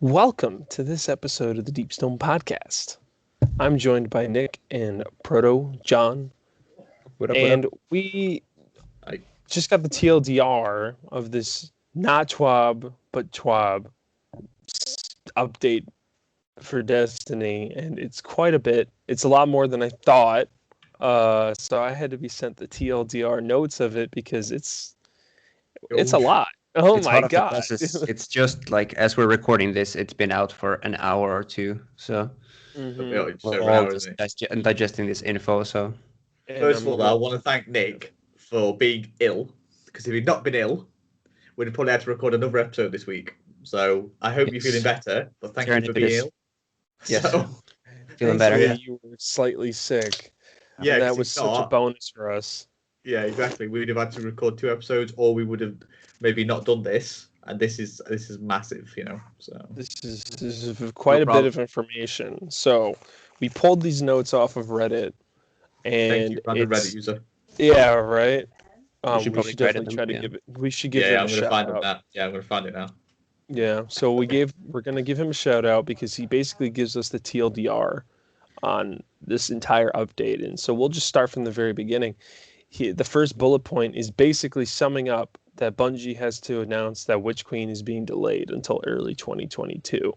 Welcome to this episode of the Deep Stone Podcast. I'm joined by Nik and Proto, John, What up, and what up? we Hi. just got the TLDR of this not TWAB, but TWAB update for Destiny, and it's quite a bit. It's a lot more than I thought, so I had to be sent the TLDR notes of it because it's a lot. Oh It's my hot off the god! presses. It's just like as we're recording this, it's been out for an hour or two. So Mhm. It's we're over an all hour, just isn't it? digesting this info. So And First of I'm all, I want to thank Nick for being ill, because if he'd not been ill, we'd have probably had to record another episode this week. So I hope you're Yes. feeling better, but thank you for being Serendipitous. ill. Yes. So, feeling better. thankfully you were slightly sick. yeah, And that 'cause was if such a not- bonus for us. Yeah, exactly. We'd have had to record 2 episodes, or we would have maybe not done this. And this is massive, you know. So This is quite a bit of information. So we pulled these notes off of Reddit, and thank you, random it's Reddit user. yeah, right. We should We probably should credit definitely them, try to yeah. give it. We should give Yeah, them I'm a gonna shout find out. it now. Yeah, I'm gonna find it now. Yeah, so we're gonna give him a shout out because he basically gives us the TLDR on this entire update, and so we'll just start from the very beginning. The first bullet point is basically summing up that Bungie has to announce that Witch Queen is being delayed until early 2022,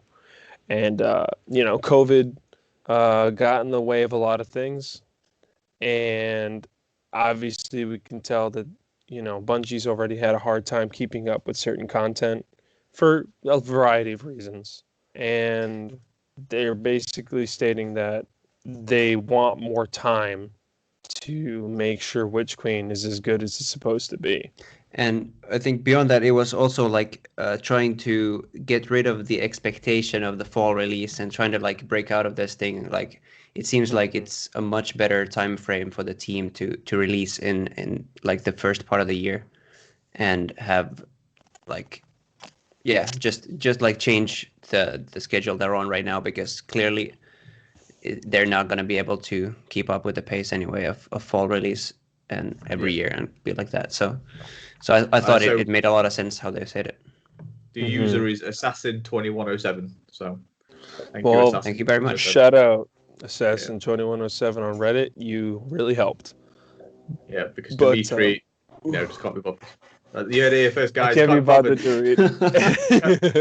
and COVID got in the way of a lot of things, and obviously we can tell that Bungie's already had a hard time keeping up with certain content for a variety of reasons, and they're basically stating that they want more time to make sure Witch Queen is as good as it's supposed to be. And I think beyond that, it was also like trying to get rid of the expectation of the fall release and trying to like break out of this thing. Like it seems like it's a much better time frame for the team to release in like the first part of the year, and have like just like change the schedule they're on right now, because clearly they're not going to be able to keep up with the pace anyway of fall release and every year and be like that. So I thought So- it made a lot of sense how they said it. The user is Assassin2107. So thank Well, Assassin. thank you very much. Shout out Assassin2107 on Reddit. You really helped. Yeah, because But, Dimitri, just can't be bothered. You heard it here first, guys. I can't be bothered bothered. to read.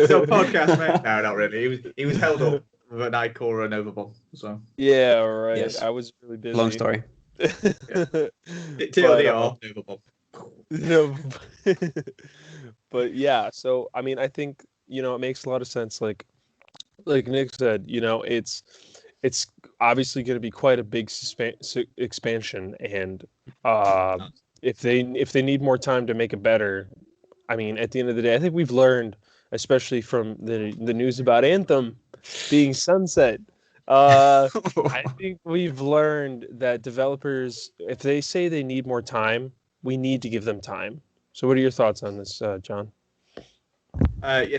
So podcast, mate. No, not really. He was held up with an Icora and Overbomb. So Yeah, right. Yes. I was really busy. Long story. TLDR, Overbomb. No, but yeah. So I mean, I think it makes a lot of sense. Like Nick said, it's obviously going to be quite a big expansion, and if they need more time to make it better, I mean, at the end of the day, I think we've learned, especially from the news about Anthem being sunset. I think we've learned that developers, if they say they need more time, we need to give them time. So what are your thoughts on this, John?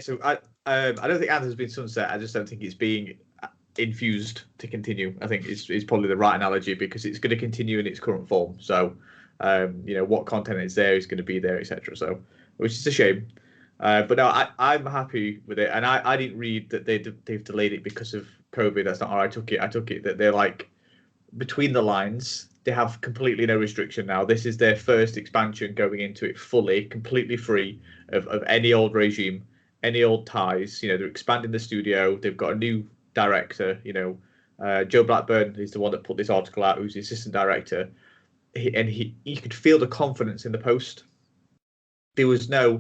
So I don't think Anthem's been sunset. I just don't think it's being infused to continue. I think it's probably the right analogy, because it's going to continue in its current form. So, what content is there is going to be there, etc. So, which is a shame. But no, I'm happy with it, and I didn't read that they've delayed it because of COVID. That's not how I took it. I took it that they're like between the lines. They have completely no restriction now. This is their first expansion going into it fully, completely free of any old regime, any old ties. They're expanding the studio. They've got a new director. Joe Blackburn is the one that put this article out, who's the assistant director. You could feel the confidence in the post. There was no,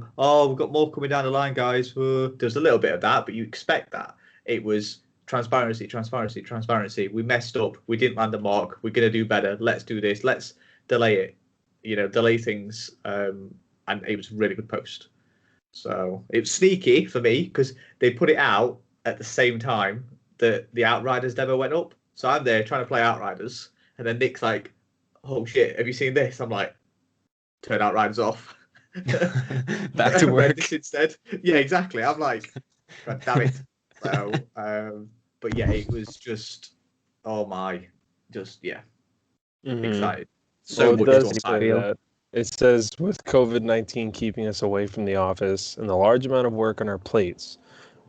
we've got more coming down the line, guys. There's a little bit of that, but you expect that. It was transparency. We messed up. We didn't land the mark. We're going to do better. Let's do this. Let's delay it. Delay things. And it was a really good post. So it was sneaky for me, because they put it out at the same time that the Outriders demo went up. So I'm there trying to play Outriders. And then Nick's like, oh shit, have you seen this? I'm like, turn Outriders off. Back to work this instead. Yeah, exactly. I'm like, God damn it. So, but yeah, it was just, excited. So much it does to say unpack. that. It says, with COVID-19 keeping us away from the office and the large amount of work on our plates,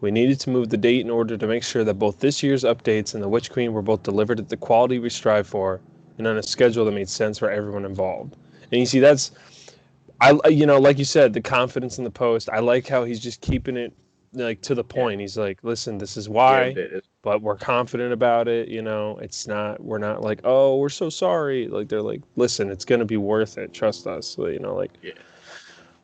We needed to move the date in order to make sure that both this year's updates and the Witch Queen were both delivered at the quality we strive for and on a schedule that made sense for everyone involved. And you see, that's, like you said, the confidence in the post. I like how he's just keeping it like to the point. He's like, listen, this is why, but we're confident about it. It's not, we're not like, oh, we're so sorry. Like, they're like, listen, it's going to be worth it. Trust us. So,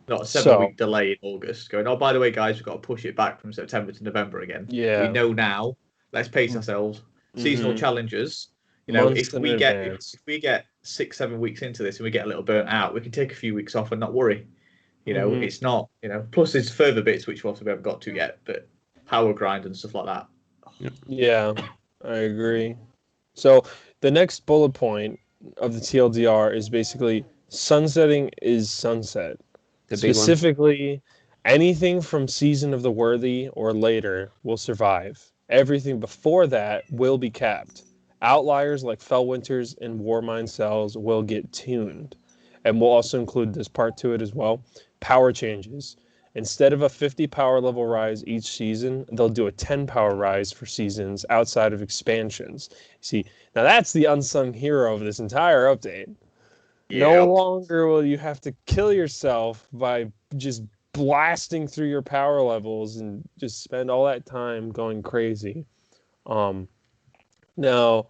not a 7-week delay in August going, oh, by the way, guys, we've got to push it back from September to November again. Yeah. We know now. Let's pace ourselves. Seasonal challenges. Months if we get 6-7 weeks into this and we get a little burnt out, we can take a few weeks off and not worry. It's not, plus there's further bits which we haven't got to yet, but power grind and stuff like that. Yeah, I agree. So the next bullet point of the TLDR is basically sunsetting is sunset. Specifically, anything from Season of the Worthy or later will survive. Everything before that will be capped. Outliers like Fellwinters and Warmind cells will get tuned. And we'll also include this part to it as well. Power changes. Instead of a 50 power level rise each season, they'll do a 10 power rise for seasons outside of expansions. See, now that's the unsung hero of this entire update. No longer will you have to kill yourself by just blasting through your power levels and just spend all that time going crazy. Now,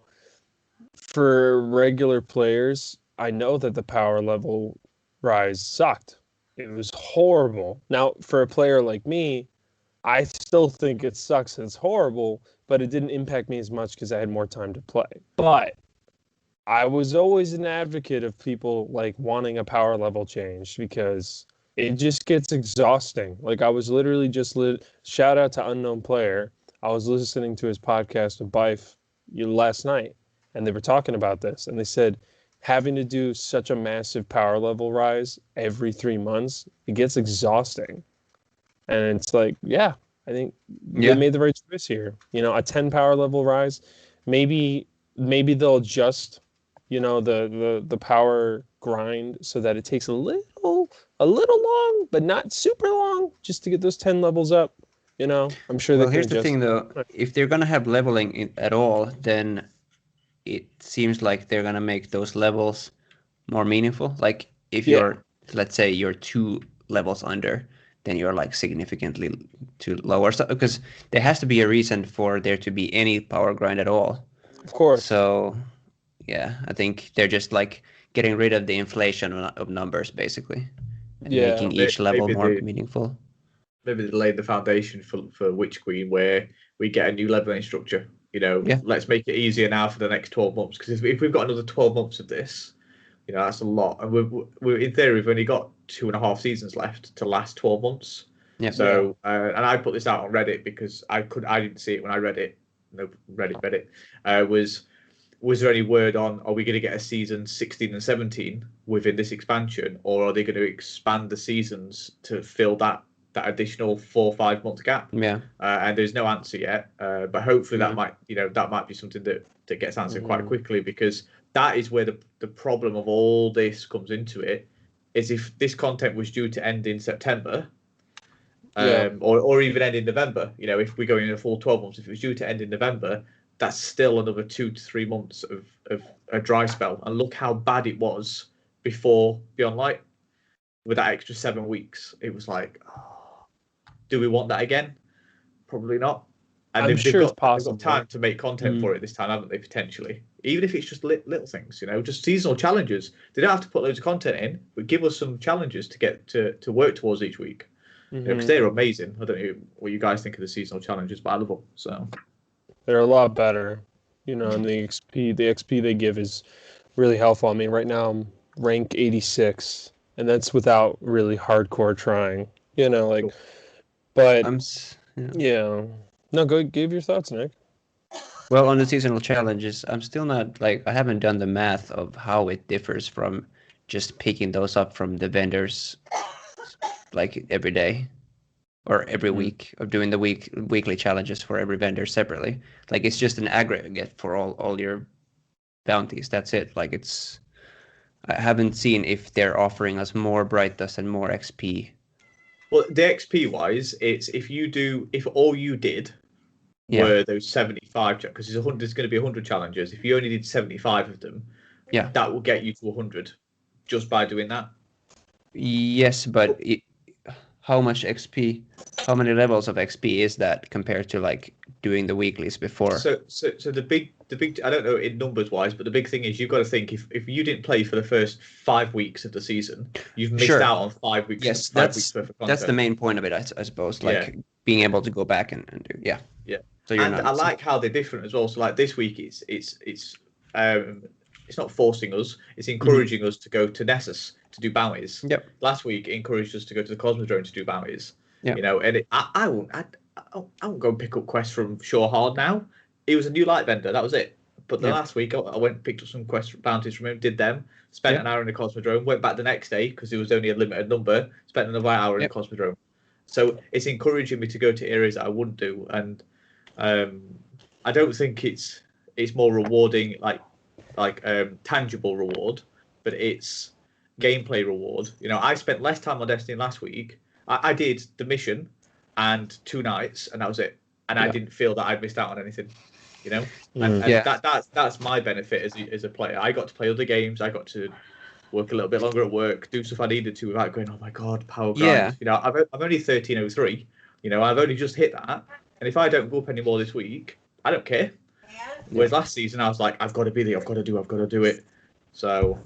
for regular players, I know that the power level rise sucked. It was horrible. Now, for a player like me, I still think it sucks and it's horrible, but it didn't impact me as much because I had more time to play. But I was always an advocate of people like wanting a power level change because it just gets exhausting. Like I was literally just shout out to Unknown Player. I was listening to his podcast with Bife last night, and they were talking about this, and they said having to do such a massive power level rise every 3 months, it gets exhausting. And it's like, I think they made the right choice here. A 10 power level rise, maybe they'll adjust the power grind so that it takes a little long, but not super long, just to get those 10 levels up. I'm sure. Well, here's the thing, though. If they're gonna have leveling at all, then it seems like they're gonna make those levels more meaningful. Like if you're, let's say, you're 2 levels under, then you're like significantly too lower. So because there has to be a reason for there to be any power grind at all. Of course. So. Yeah, I think they're just like getting rid of the inflation of numbers, basically, and making each level more meaningful. Maybe they laid the foundation for Witch Queen, where we get a new leveling structure. Let's make it easier now for the next 12 months. Because if we've got another 12 months of this, that's a lot. And we're in theory, we've only got 2.5 seasons left to last 12 months. Yeah. So, and I put this out on Reddit because I didn't see it when I read it. No, Reddit. Was there any word on, are we going to get a season 16 and 17 within this expansion, or are they going to expand the seasons to fill that additional 4 or 5 month gap? Yeah. And there's no answer yet, but hopefully that might be something that gets answered quite quickly, because that is where the problem of all this comes into it. Is if this content was due to end in September, or even end in November, if we're going in a full 12 months, if it was due to end in November, that's still another 2 to 3 months of a dry spell. And look how bad it was before Beyond Light with that extra 7 weeks. It was like, do we want that again? Probably not. And they've got time to make content for it this time, haven't they, potentially? Even if it's just little things, just seasonal challenges. They don't have to put loads of content in, but give us some challenges to get to work towards each week. Because they're amazing. I don't know what you guys think of the seasonal challenges, but I love them. So they're a lot better, and the XP they give is really helpful. I mean, right now I'm rank 86, and that's without really hardcore trying, but no, go give your thoughts, Nick. Well, on the seasonal challenges, I'm still not I haven't done the math of how it differs from just picking those up from the vendors every day. Or every week, of doing the weekly challenges for every vendor separately. It's just an aggregate for all your bounties. That's it. I haven't seen if they're offering us more Bright Dust and more XP Well, the XP wise, it's if all you did were those 75, because there's going to be 100 challenges. If you only did 75 of them, that will get you to 100 just by doing that. Yes, but how much XP, how many levels of XP is that compared to like doing the weeklies before? So the big I don't know in numbers wise, but the big thing is you've got to think if you didn't play for the first 5 weeks of the season, you've missed out on 5 weeks. Yes, 5 weeks worth of content. That's the main point of it, I suppose. Like being able to go back and do Yeah. So I like how they're different as well. So like this week, it's not forcing us; it's encouraging us to go to Nessus to do bounties. Yep. Last week, it encouraged us to go to the Cosmodrome to do bounties. Yep. You know, and I won't go and pick up quests from Shore Hard now. He was a new light vendor. That was it. But the last week, I went and picked up some bounties from him, did them, spent an hour in the Cosmodrome, went back the next day because there was only a limited number, spent another hour in the Cosmodrome. So it's encouraging me to go to areas that I wouldn't do, and I don't think it's more rewarding, like tangible reward, but it's gameplay reward. You know, I spent less time on Destiny last week. I did the mission and 2 nights, and that was it. And I didn't feel that I'd missed out on anything. You know, and that's my benefit as a player. I got to play other games. I got to work a little bit longer at work, do stuff I needed to without going, oh my god, power grind. Yeah. You know, I'm only 1303. You know, I've only just hit that, and if I don't go up anymore this week, I don't care. Whereas last season, I was like, I've got to be there. I've got to do it. So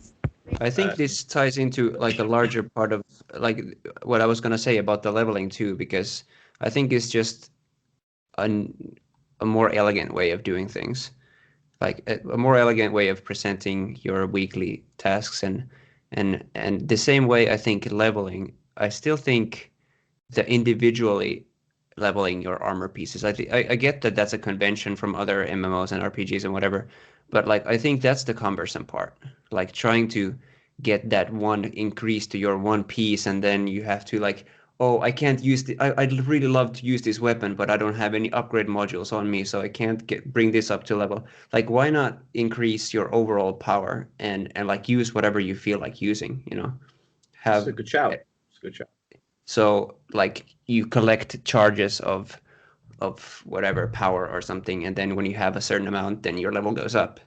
I think this ties into like a larger part of like what I was gonna say about the leveling too, because I think it's just a more elegant way of doing things, like a more elegant way of presenting your weekly tasks, and the same way I think leveling. I still think the individually leveling your armor pieces. I get that that's a convention from other MMOs and RPGs and whatever, but like I think that's the cumbersome part. Like trying to get that one increase to your one piece, and then you have to like, oh, I can't use I'd really love to use this weapon, but I don't have any upgrade modules on me, so I can't bring this up to level. Like, why not increase your overall power and like use whatever you feel like using? You know, that's a good shout. It's a good shout. So like you collect charges of whatever power or something, and then when you have a certain amount, then your level goes up,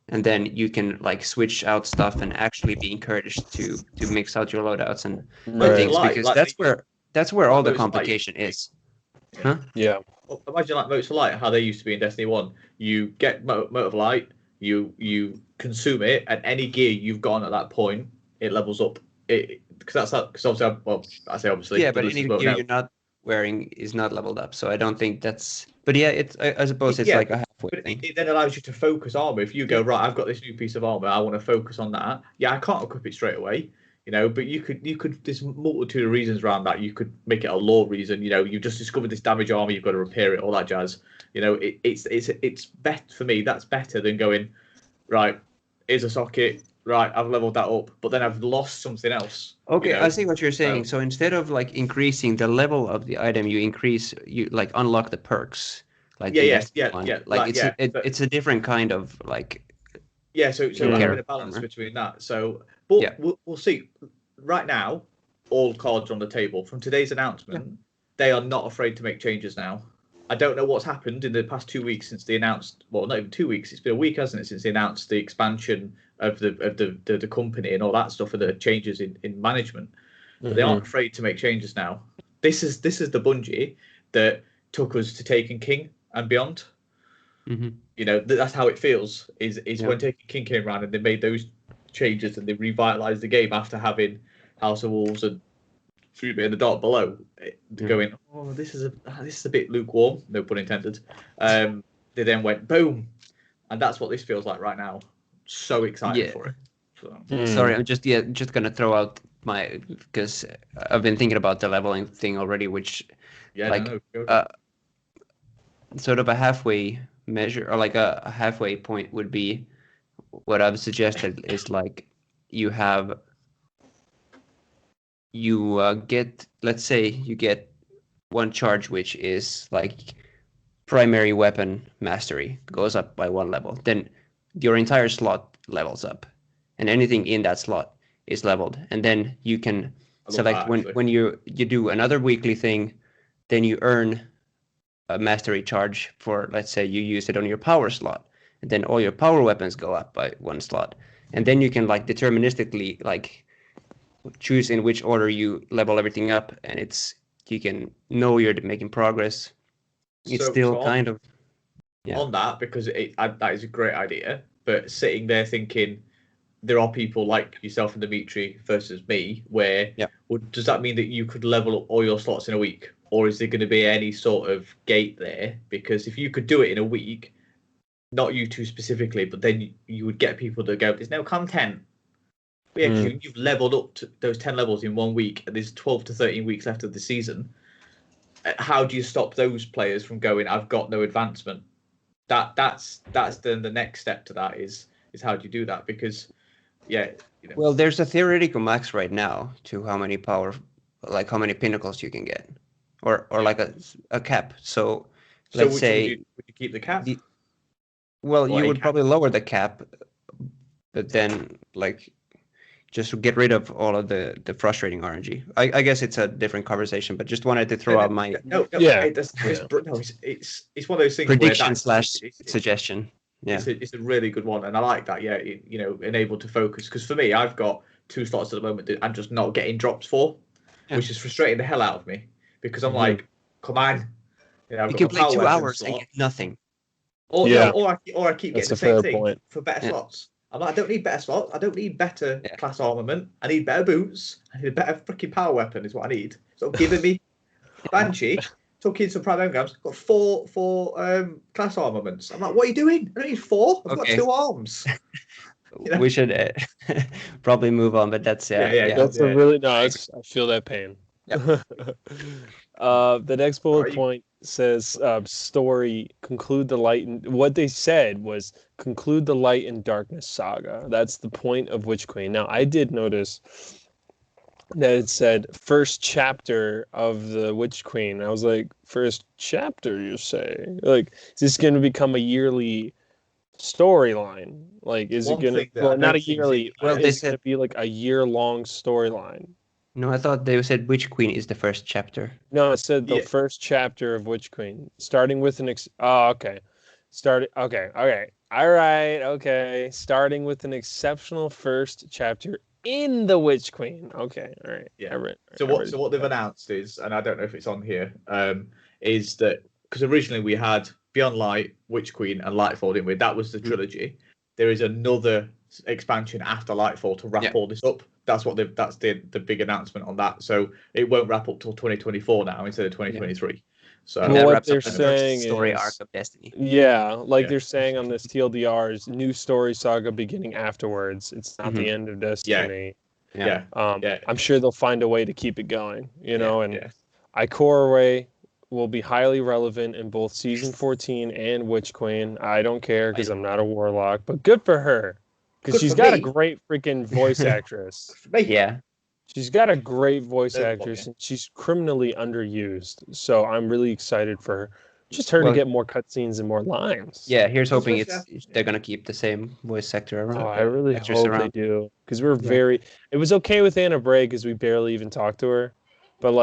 and then you can like switch out stuff and actually be encouraged to mix out your loadouts and things, because that's where all the complication is. Huh? Yeah. Well, imagine like Motes of Light, how they used to be in Destiny 1. You get Mote of Light, you consume it, and any gear you've got at that point, it levels up. Because obviously, I say obviously. Yeah, but any gear you're not wearing is not leveled up, so I don't think that's. But yeah, I suppose it's like a halfway thing. It then allows you to focus armor. If you go, right, I've got this new piece of armor, I want to focus on that. Yeah, I can't equip it straight away, you know, but you could. There's a multitude of reasons around that. You could make it a lore reason. You know, you just discovered this damage armor, you've got to repair it, all that jazz. You know, it's better for me. That's better than going, right, here's a socket. Right, I've leveled that up, but then I've lost something else. Okay, you know? I see what you're saying. So instead of like increasing the level of the item, you like unlock the perks. Like yeah. Like it's a different kind of like. Yeah, so we're having a balance between that. So, but we'll see. Right now, all cards are on the table. From today's announcement, they are not afraid to make changes now. I don't know what's happened in the past 2 weeks since they announced. Well, not even 2 weeks. It's been a week, hasn't it, since they announced the expansion of the company and all that stuff, and the changes in management. But they aren't afraid to make changes now. This is the Bungie that took us to Taken King and beyond. You know, that's how it feels. Is when Taken King came around and they made those changes and they revitalized the game after having House of Wolves and in the Dark Below, going, oh, this is a bit lukewarm, no pun intended. They then went boom, and that's what this feels like right now. So excited for it. So. Sorry, I'm just gonna throw out because I've been thinking about the leveling thing already, which sort of a halfway measure or like a halfway point would be what I've suggested is like you get, let's say you get one charge which is like primary weapon mastery goes up by 1 level, then your entire slot levels up and anything in that slot is leveled, and then you can So like when you do another weekly thing, then you earn a mastery charge for, let's say you use it on your power slot, and then all your power weapons go up by 1 slot, and then you can like deterministically like choose in which order you level everything up, and you can know you're making progress. It's still kind of on that, because that is a great idea, but sitting there thinking there are people like yourself and Dimitri versus me where well, does that mean that you could level up all your slots in a week, or is there going to be any sort of gate there? Because if you could do it in a week, not you two specifically, but then you would get people that go, there's no content. But yeah, because you've leveled up to those 10 levels in 1 week, and there's 12 to 13 weeks left of the season. How do you stop those players from going, I've got no advancement? That's then the next step to that is how do you do that? Because well, there's a theoretical max right now to how many how many pinnacles you can get, or like a cap. So let's say would you keep the cap? You would probably lower the cap, but then like just to get rid of all of the frustrating RNG. I guess it's a different conversation, but just wanted to throw out my it's one of those things prediction / suggestion. Yeah, it's a really good one, and I like that. Yeah, enabled to focus, because for me, I've got 2 slots at the moment that I'm just not getting drops for, which is frustrating the hell out of me, because I'm like, come on, you can play 2 hours and get nothing. Or I keep getting the same thing for better slots. I'm like, I don't need better slots. I don't need better class armament. I need better boots. I need a better freaking power weapon is what I need. So giving me Banshee, talking some Prime Engrams, got 4 class armaments. I'm like, what are you doing? I don't need 4. I've got 2 arms. We should probably move on, but that's that's a really nice. I feel that pain. Yep. The next bullet point says story, conclude the light, and what they said was conclude the light and darkness saga. That's the point of Witch Queen. Now I did notice that it said first chapter of the Witch Queen. I was like, first chapter, you say? Like, is this going to become a yearly storyline? Like, is it going to, not a yearly, they said to be like a year-long storyline? No, I thought they said Witch Queen is the first chapter. No, it said the first chapter of Witch Queen, starting with an okay. All right, okay. Starting with an exceptional first chapter in the Witch Queen. Okay, all right. Yeah. So what they've announced is, and I don't know if it's on here, is that because originally we had Beyond Light, Witch Queen, and Lightfall, didn't we? That was the trilogy. There is another expansion after Lightfall to wrap all this up. That's the big announcement on that. So it won't wrap up till 2024 now instead of 2023. Yeah. So what they're saying story arc of Destiny. Yeah, they're saying on this TLDR is new story saga beginning afterwards. It's not the end of Destiny. Yeah. I'm sure they'll find a way to keep it going. Ikora will be highly relevant in both season 14 and Witch Queen. I don't care because I'm not a warlock, but good for her. Because she's got a great freaking voice actress. Yeah. She's got a great voice actress, and she's criminally underused. So I'm really excited for her. Just her to get more cutscenes and more lines. Yeah, here's hoping they're going to keep the same voice actor around. Oh, I really hope they do. Because it was okay with Anna Bray because we barely even talked to her. But,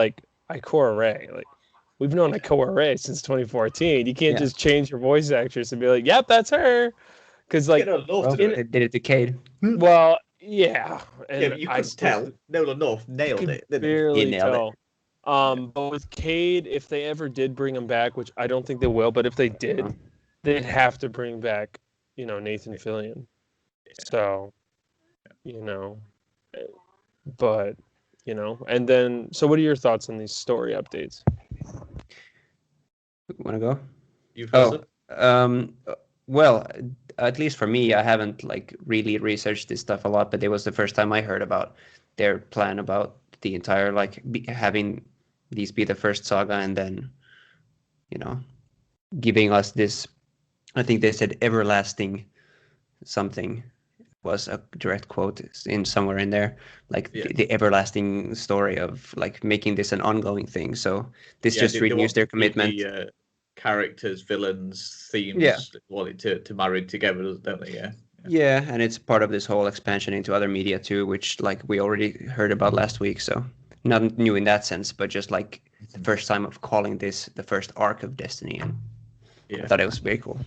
Ikora Ray, we've known Ikora Ray since 2014. You can't just change your voice actress and be like, yep, that's her. Because they did it to Cade. Well, yeah. And but you couldn't tell. Nola North nailed it. Barely tell. But with Cade, if they ever did bring him back, which I don't think they will, but if they did, they'd have to bring back, Nathan Fillion. So, but, and then, so what are your thoughts on these story updates? Want to go? You've heard it? Well, at least for me, I haven't really researched this stuff a lot, but it was the first time I heard about their plan about the entire having these be the first saga and then, giving us this. I think they said everlasting something was a direct quote in somewhere in there, the everlasting story of making this an ongoing thing. So this just renews their commitment. Characters, villains, themes, wanting to marry together, don't they? Yeah, and it's part of this whole expansion into other media too, which we already heard about last week. So not new in that sense, but just like the first time of calling this the first arc of Destiny, and I thought it was very cool.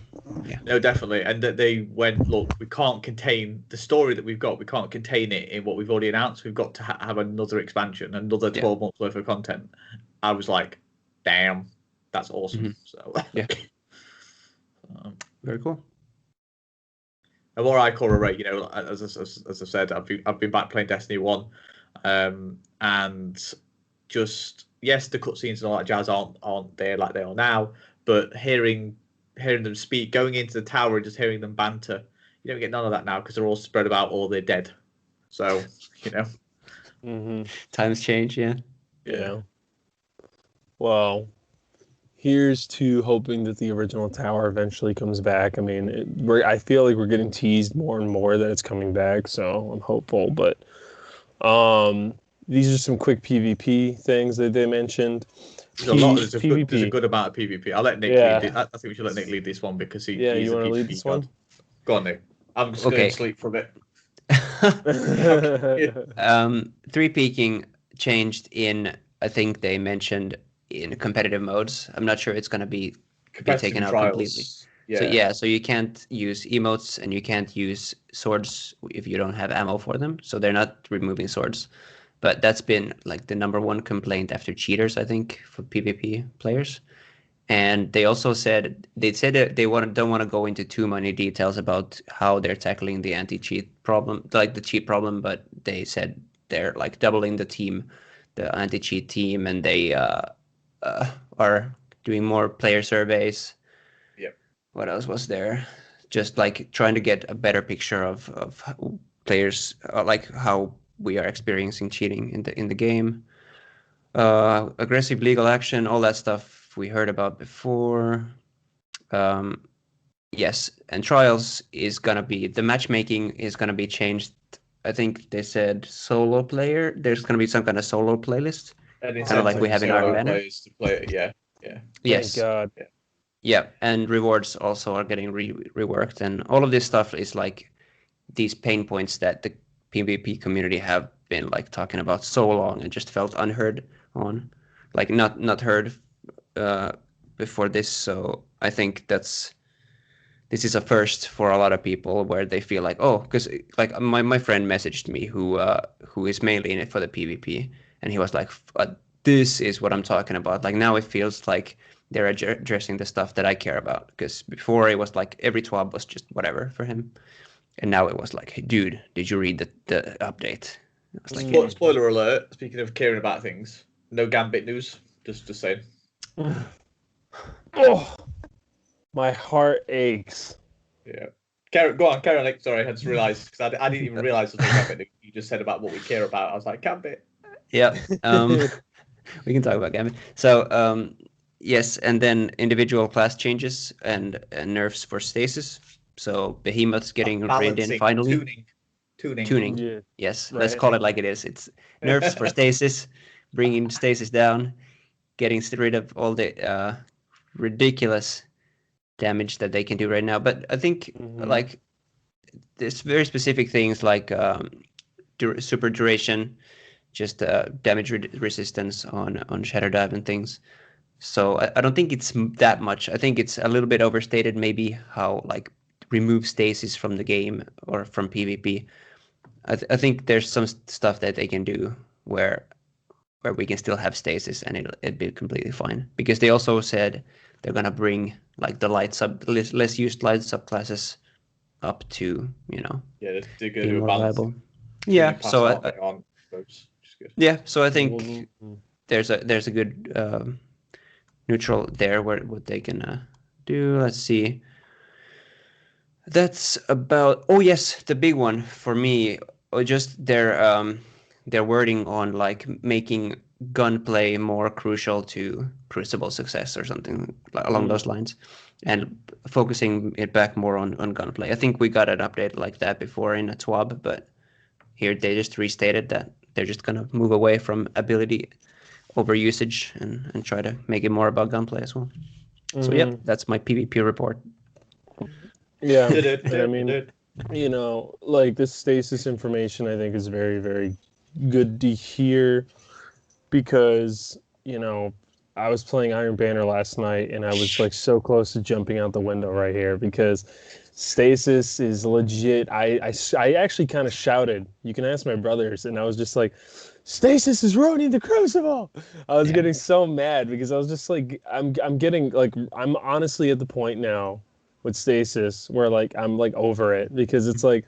Yeah. No, definitely. And that they went, look, we can't contain the story that we've got. We can't contain it in what we've already announced. We've got to have another expansion, another 12 months worth of content. I was like, damn, that's awesome. So yeah, very cool. And what I call a rate, as I said, I've been back playing Destiny 1, and just yes, the cutscenes and all that jazz aren't there like they are now, but hearing them speak, going into the tower and just hearing them banter, you don't get none of that now because they're all spread about or they're dead. So Times change, yeah. Well, here's to hoping that the original tower eventually comes back. I mean, I feel like we're getting teased more and more that it's coming back, so I'm hopeful. But these are some quick PvP things that they mentioned. There's a good amount of PvP. I'll let Nick lead it. I think we should let Nick lead this one because he's you want a to lead PvP this god. one? Go on, Nick. I'm just going to sleep for a bit. 3 peaking changed in, I think they mentioned, in competitive modes. I'm not sure it's going to be taken out completely. So you can't use emotes and you can't use swords if you don't have ammo for them. So they're not removing swords. But that's been like the number one complaint after cheaters, I think, for PvP players. And they also said that they don't want to go into too many details about how they're tackling the anti-cheat problem, like the cheat problem. But they said they're like doubling the anti-cheat team, and they are doing more player surveys. Yep. What else was there? Just like trying to get a better picture of players, like how we are experiencing cheating in the game. Aggressive legal action, all that stuff we heard about before. Yes, and trials is gonna be, the matchmaking is gonna be changed. I think they said solo player. There's gonna be some kind of solo playlist, kind of like we have in our banner. To play it, yeah. Yes. Thank God. Yeah, and rewards also are getting reworked, and all of this stuff is like these pain points that the PvP community have been like talking about so long and just felt unheard on, like not heard before this. So I think this is a first for a lot of people where they feel like, oh, because like my friend messaged me who is mainly in it for the PvP, and he was like, this is what I'm talking about. Like now it feels like they're addressing the stuff that I care about, because before it was like every TWAB was just whatever for him. And now it was like, hey, dude, did you read the update? I was like, Spoiler alert, speaking of caring about things, no Gambit news, just saying. Oh, my heart aches. Yeah. Go on, Nick. Sorry, I just realised, because I didn't even realise the Gambit you just said about what we care about. I was like, Gambit. Yeah. We can talk about Gambit. So, yes, and then individual class changes and nerfs for stasis. So Behemoth's getting reined in finally. Tuning. Yeah. Yes, right. Let's call it like it is. It's nerfs for stasis, bringing stasis down, getting rid of all the ridiculous damage that they can do right now. But I think like there's very specific things like super duration, just damage resistance on Shatter Dive and things. So I don't think it's that much. I think it's a little bit overstated maybe how like remove stasis from the game or from PvP. I think there's some stuff that they can do where we can still have stasis and it'll be completely fine, because they also said they're gonna bring like the less used light subclasses up to they're gonna be do more a balance. viable. Yeah, so yeah, so I think there's a good neutral there where what they can do. Let's see. That's about. Oh yes, the big one for me, just their wording on like making gunplay more crucial to Crucible success or something along those lines, and focusing it back more on gunplay. I think we got an update like that before in a TWAB, but here they just restated that they're just gonna move away from ability over usage and try to make it more about gunplay as well. So yeah, that's my PvP report. Yeah, and I mean, like this stasis information, I think is very, very good to hear. because, I was playing Iron Banner last night and I was like so close to jumping out the window right here because stasis is legit. I actually kind of shouted. You can ask my brothers, and I was just like, stasis is ruining the Crucible. I was getting so mad because I was just like, I'm getting like, I'm honestly at the point now with stasis where like I'm like over it because it's like,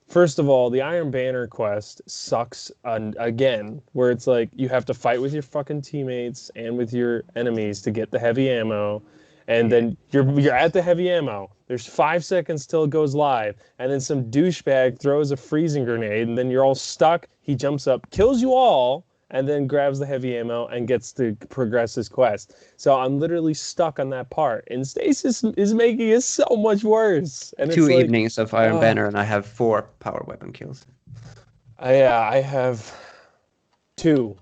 first of all, the Iron Banner quest sucks again, where it's like you have to fight with your fucking teammates and with your enemies to get the heavy ammo, and then you're at the heavy ammo. There's 5 seconds till it goes live, and then some douchebag throws a freezing grenade, and then you're all stuck. He jumps up, kills you all, and then grabs the heavy ammo and gets to progress his quest. So I'm literally stuck on that part, and stasis is making it so much worse. And Two it's like, evenings of Iron Banner, and I have 4 power weapon kills. I have 2.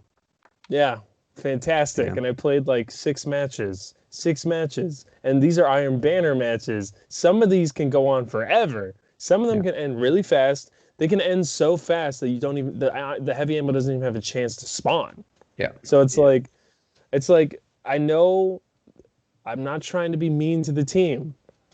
Yeah, fantastic. Yeah. And I played like 6 matches. 6 matches. And these are Iron Banner matches. Some of these can go on forever. Some of them can end really fast. They can end so fast that you don't even the heavy ammo doesn't even have a chance to spawn. Yeah. So it's like I know I'm not trying to be mean to the team,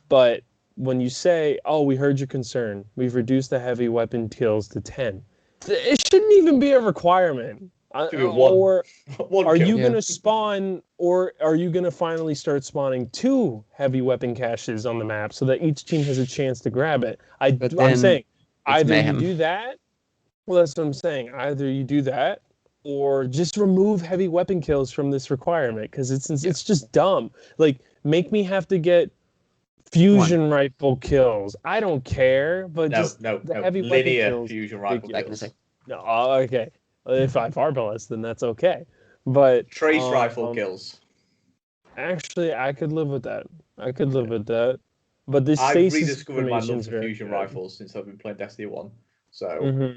but when you say, "Oh, we heard your concern. We've reduced the heavy weapon kills to 10." It shouldn't even be a requirement. Or are you going to spawn, or are you going to finally start spawning 2 heavy weapon caches on the map so that each team has a chance to grab it? I'm saying either mayhem. you do that, well, that's what I'm saying. Either you do that, or just remove heavy weapon kills from this requirement, because it's just dumb. Like, make me have to get fusion rifle kills. I don't care, but the heavy linear weapon kills. Fusion rifle kills. No, okay. If I farbless, then that's okay. But trace rifle kills. Actually, I could live with that. With that. But this I've stasis rediscovered my love for fusion good. rifles since I've been playing Destiny 1. So.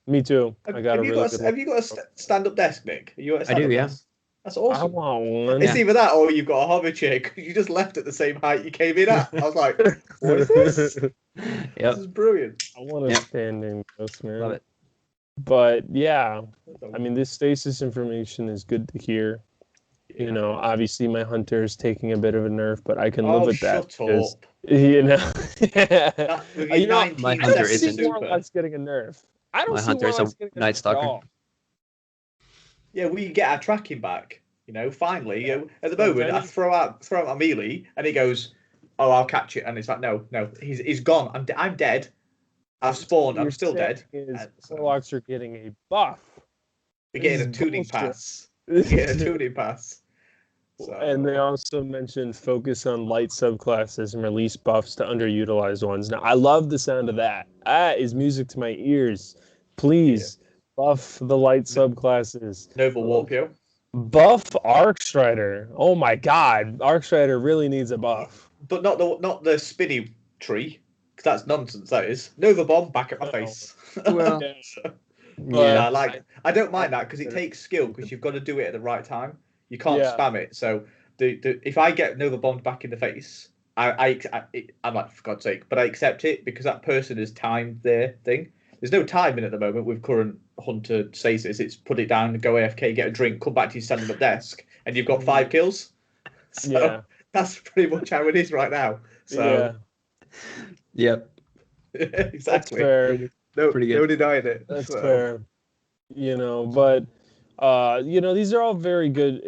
Me too. Have you got a stand-up desk, Nick? I do, yeah. That's awesome. I want one. It's either that or you've got a hover chair because you just left at the same height you came in at. I was like, what is this? This is brilliant. I want a standing desk, man. Love it. But yeah, I mean, this stasis information is good to hear. You know, obviously my hunter is taking a bit of a nerf, but I can live with that. Shut up. You know, my hunter isn't more or less getting a nerf. I don't my see hunter is a Night Stalker. Yeah, we get our tracking back. You know, finally. At the moment, I throw out my melee, and he goes, "Oh, I'll catch it," and it's like, no, he's gone. I'm dead. I've spawned. I'm still dead. Warlocks are getting a buff. They're getting a tuning pass. They're getting a tuning pass. So. And they also mentioned focus on light subclasses and release buffs to underutilized ones. Now, I love the sound of that. That is music to my ears. Please buff the light subclasses. Nova Warpio. Buff Arcstrider. Oh my God, Arcstrider really needs a buff. But not the spinny tree, because that's nonsense. That is Nova Bomb back at my face. Well, I don't mind that because it takes skill because you've got to do it at the right time. You can't spam it. So if I get Nova bombed back in the face, I'm like, for God's sake, but I accept it because that person has timed their thing. There's no timing at the moment with current hunter stasis. It's put it down, go AFK, get a drink, come back to your standing up desk, and you've got 5 kills. So that's pretty much how it is right now. So yep, exactly. That's fair. No denying it. That's fair. You know, but. These are all very good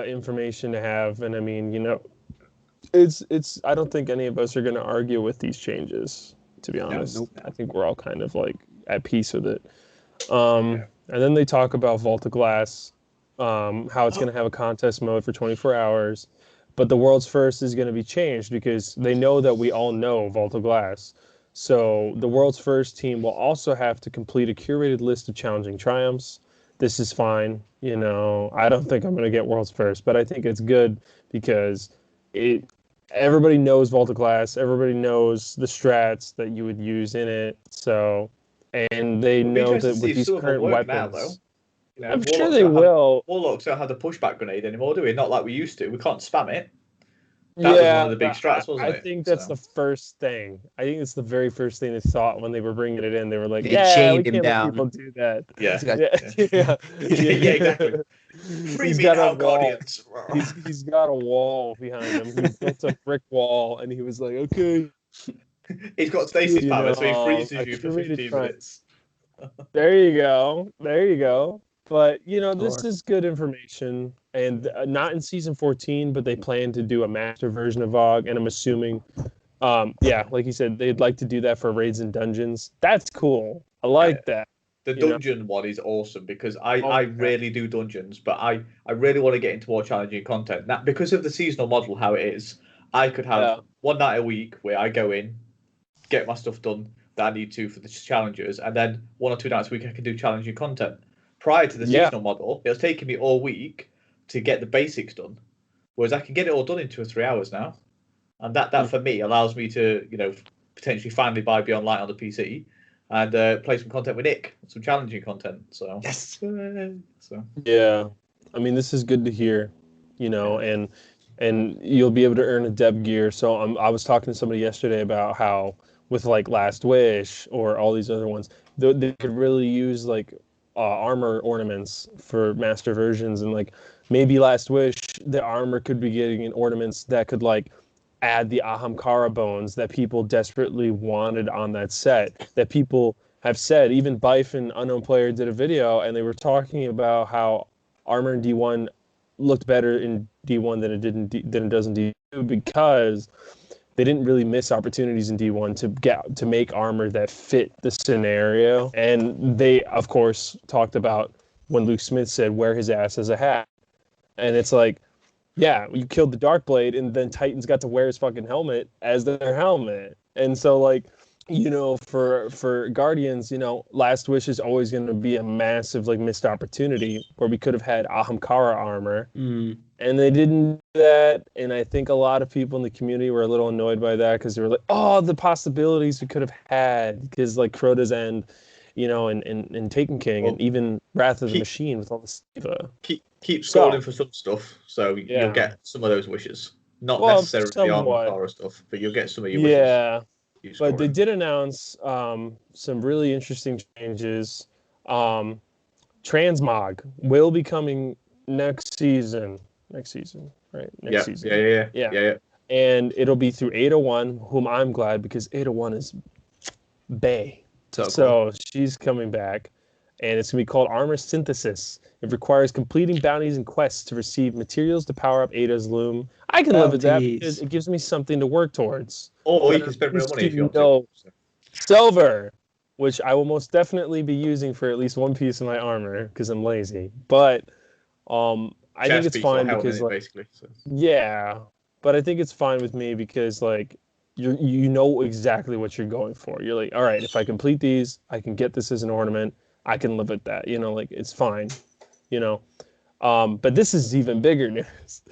information to have, and I mean, it's. I don't think any of us are going to argue with these changes. To be honest, I think we're all kind of like at peace with it. And then they talk about Volta Glass, how it's going to have a contest mode for 24 hours, but the world's first is going to be changed because they know that we all know Volta Glass. So the world's first team will also have to complete a curated list of challenging triumphs. This is fine. I don't think I'm going to get world's first, but I think it's good because everybody knows Volta Class. Everybody knows the strats that you would use in it. So, and they know that with these current weapons, now, I'm sure they will. Warlocks don't have the pushback grenade anymore, do we? Not like we used to. We can't spam it. That was one of the big strats, wasn't I it? think that's the first thing. I think it's the very first thing they thought when they were bringing it in. They were like, They "Yeah, we chained him can't let down. people do that." Yeah. Yeah, Yeah, exactly. Free He's me got now, a wall. Guardians. He's got a wall behind him. He built a brick wall, and he was like, "Okay." He's got stasis power, so he freezes a you for curated 15 trial. minutes. There you go. There you go. But this Lord. is good information, and not in season 14, but they plan to do a master version of VOG, and I'm assuming, yeah, like you said, they'd like to do that for raids and dungeons. That's cool. I like that. The dungeon one is awesome because I rarely do dungeons, but I really want to get into more challenging content. Now, because of the seasonal model, how it is, I could have one night a week where I go in, get my stuff done that I need to for the challenges, and then 1 or 2 nights a week I can do challenging content. Prior to the seasonal model, it was taking me all week to get the basics done, whereas I can get it all done in 2 or 3 hours now, and that for me allows me to potentially finally buy Beyond Light on the PC and play some content with Nick, some challenging content. So Yes. Yeah, I mean, this is good to hear, and you'll be able to earn a Deb gear. So I was talking to somebody yesterday about how with like Last Wish or all these other ones, they could really use like armor ornaments for master versions, and like maybe Last Wish, the armor could be getting in ornaments that could like add the Ahamkara bones that people desperately wanted on that set, that people have said. Even Bife and Unknown Player did a video, and they were talking about how armor in D1 looked better in D1 than it does in D2 because they didn't really miss opportunities in D1 to make armor that fit the scenario. And they, of course, talked about when Luke Smith said, "Wear his ass as a hat," and it's like, yeah, you killed the Darkblade, and then Titans got to wear his fucking helmet as their helmet. And so, like, for Guardians, Last Wish is always going to be a massive, like, missed opportunity where we could have had Ahamkara armor. And they didn't do that. And I think a lot of people in the community were a little annoyed by that because they were like, oh, the possibilities we could have had. Because, like, Crota's End, and Taken King, and even Wrath of the Machine with all the Siva. Keep scrolling for some stuff, so you'll get some of those wishes. Not necessarily the Armakara stuff, but you'll get some of your wishes. Yeah, but they did announce some really interesting changes. Transmog will be coming next season, right? Next season. Yeah. And it'll be through 801, whom I'm glad because 801 is bae. So she's coming back, and it's going to be called Armor Synthesis. It requires completing bounties and quests to receive materials to power up Ada's loom. I can live with that because it gives me something to work towards. Or you can spend real money if you want to. Silver, which I will most definitely be using for at least one piece of my armor because I'm lazy. But I think it's fine because, like, basically. So. Yeah, but I think it's fine with me because, like, you know exactly what you're going for. You're like, all right, if I complete these, I can get this as an ornament. I can live with that. Like, it's fine. But this is even bigger news.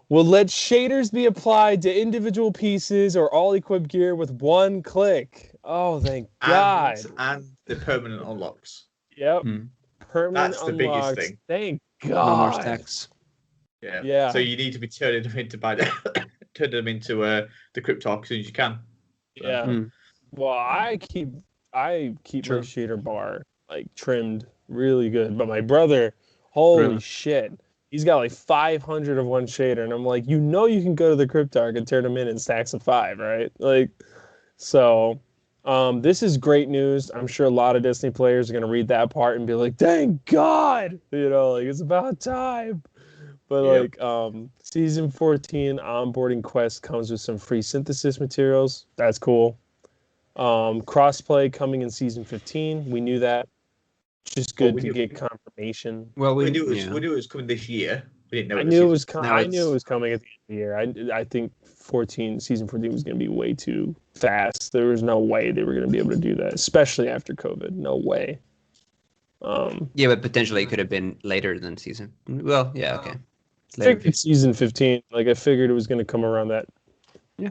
Will let shaders be applied to individual pieces or all equipped gear with one click. Oh, thank God. And the permanent unlocks. Yep. Permanent That's the unlocks. Biggest thing. Thank God. No more stacks. Yeah. So you need to be turning them into the Cryptarch as soon as you can. So. Yeah. Well, I keep my shader bar like trimmed really good, but my brother, holy shit, he's got like 500 of one shader, and I'm like, you can go to the Cryptarch and turn them in stacks of 5, right? Like, so this is great news. I'm sure a lot of Destiny players are gonna read that part and be like, thank God, like it's about time. But season 14 onboarding quest comes with some free synthesis materials. That's cool. Crossplay coming in season 15. We knew that. Just good to get confirmation. Well, we knew it was coming this year. We didn't know. I knew it was coming at the end of the year. I think season 14 was going to be way too fast. There was no way they were going to be able to do that, especially after COVID. No way. Yeah, but potentially it could have been later than season. Well, yeah, okay. Season 15. Like, I figured it was going to come around that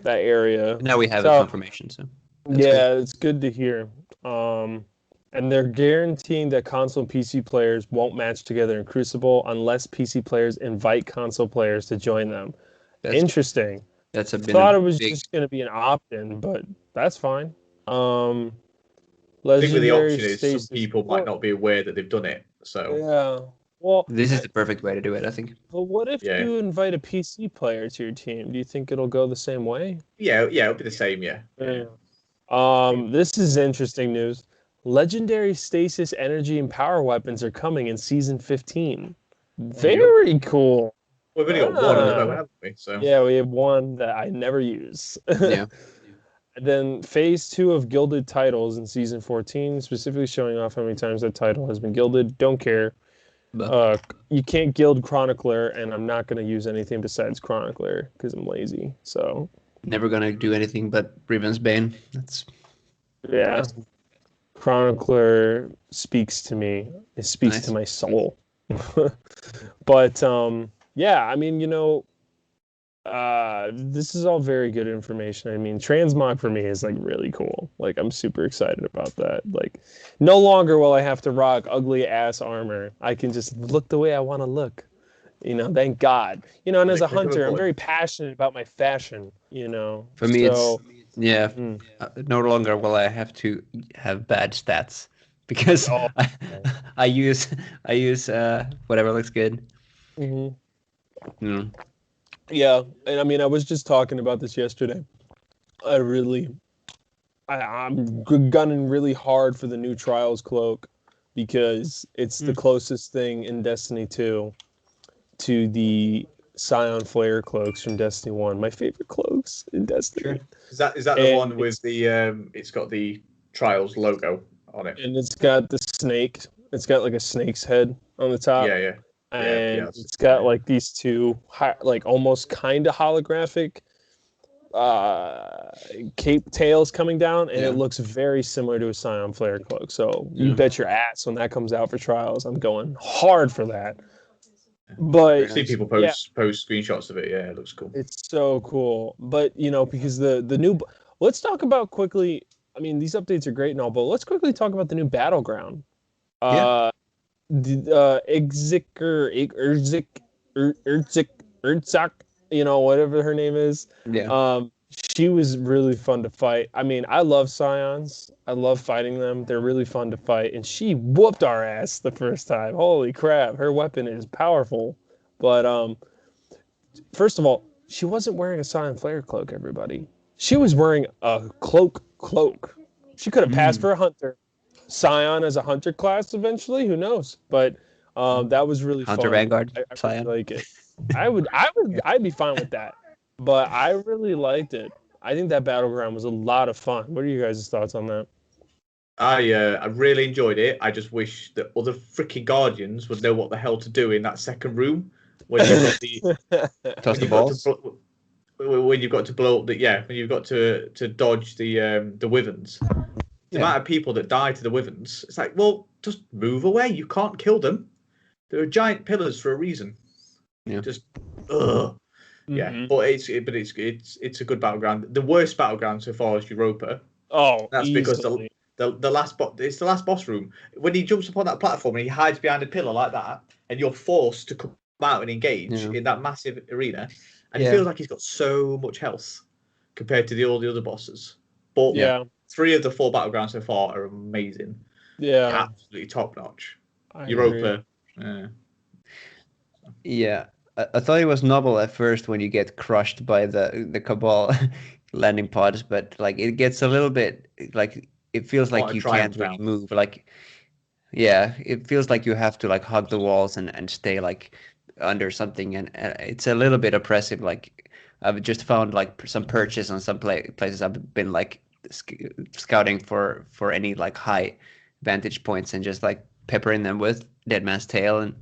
area. But now we have a confirmation, so. It's good to hear. And they're guaranteeing that console and PC players won't match together in Crucible unless PC players invite console players to join them. Interesting. That's a bit thought it was big. just going to be an opt-in, but that's fine. I think with the Legendary option is some stasis. people might not be aware that they've done it. So Yeah. Well, This is the perfect way to do it, I think. but what if Yeah. you invite a PC player to your team? Do you think it'll go the same way? yeah, it'll be the same. Yeah. This is interesting news. Legendary stasis energy and power weapons are coming in season 15. Very cool. We've only got one at the moment, haven't we? So Yeah, we have one that I never use. Yeah. Then phase 2 of gilded titles in season 14, specifically showing off how many times that title has been gilded. Don't care. You can't gild Chronicler, and I'm not going to use anything besides Chronicler because I'm lazy. So Never gonna do anything but Riven's Bane. That's yeah, Chronicler speaks to me. It speaks to my soul. But yeah, I mean, this is all very good information. I mean, transmog for me is like really cool. Like I'm super excited about that. Like no longer will I have to rock ugly ass armor. I can just look the way I want to look. Thank God. And as a hunter, I'm very passionate about my fashion, For me, so, no longer will I have to have bad stats because I use whatever looks good. Yeah, and I mean, I was just talking about this yesterday. I'm gunning really hard for the new Trials cloak because it's the closest thing in Destiny 2 to the Scion Flare cloaks from Destiny 1. My favorite cloaks in Destiny. Sure. Is that the one with the it's got the Trials logo on it? And it's got the snake. It's got like a snake's head on the top. Yeah. And it's got like these two like almost kind of holographic cape tails coming down, and it looks very similar to a Scion Flare cloak. So you bet your ass when that comes out for Trials, I'm going hard for that. But I see people post screenshots of it. Yeah, it looks cool. It's so cool. But because the new, let's talk about quickly. I mean, these updates are great and all, but let's quickly talk about the new battleground. Erzik, whatever her name is. Yeah. She was really fun to fight. I mean, I love Scions. I love fighting them. They're really fun to fight. And she whooped our ass the first time. Holy crap. Her weapon is powerful. But first of all, she wasn't wearing a Scion Flare cloak, everybody. She was wearing a cloak. She could have passed for a hunter. Scion as a hunter class eventually, who knows? But that was really Hunter fun. Vanguard, I Scion. really like it. I'd be fine with that. But I really liked it. I think that battleground was a lot of fun. What are you guys' thoughts on that? I really enjoyed it. I just wish that other freaking Guardians would know what the hell to do in that second room when you've got the toss the balls. When you've got to blow up when you've got to dodge the Wyverns. The amount of people that die to the Wyverns, it's like, well, just move away. You can't kill them. They're giant pillars for a reason. Yeah. Just Yeah, but it's a good battleground. The worst battleground so far is Europa. Oh, that's easily. because the last it's the last boss room. When he jumps upon that platform and he hides behind a pillar like that, and you're forced to come out and engage in that massive arena, and it feels like he's got so much health compared to all the other bosses. But 3 of the 4 battlegrounds so far are amazing. Yeah, absolutely top notch. Europa. Yeah. I thought it was novel at first when you get crushed by the Cabal landing pods, but like it gets a little bit like it feels like you can't really move. Like, it feels like you have to like hug the walls and stay like under something, and it's a little bit oppressive. Like I've just found like some perches on some places I've been like scouting for any like high vantage points and just like peppering them with Dead Man's Tail, and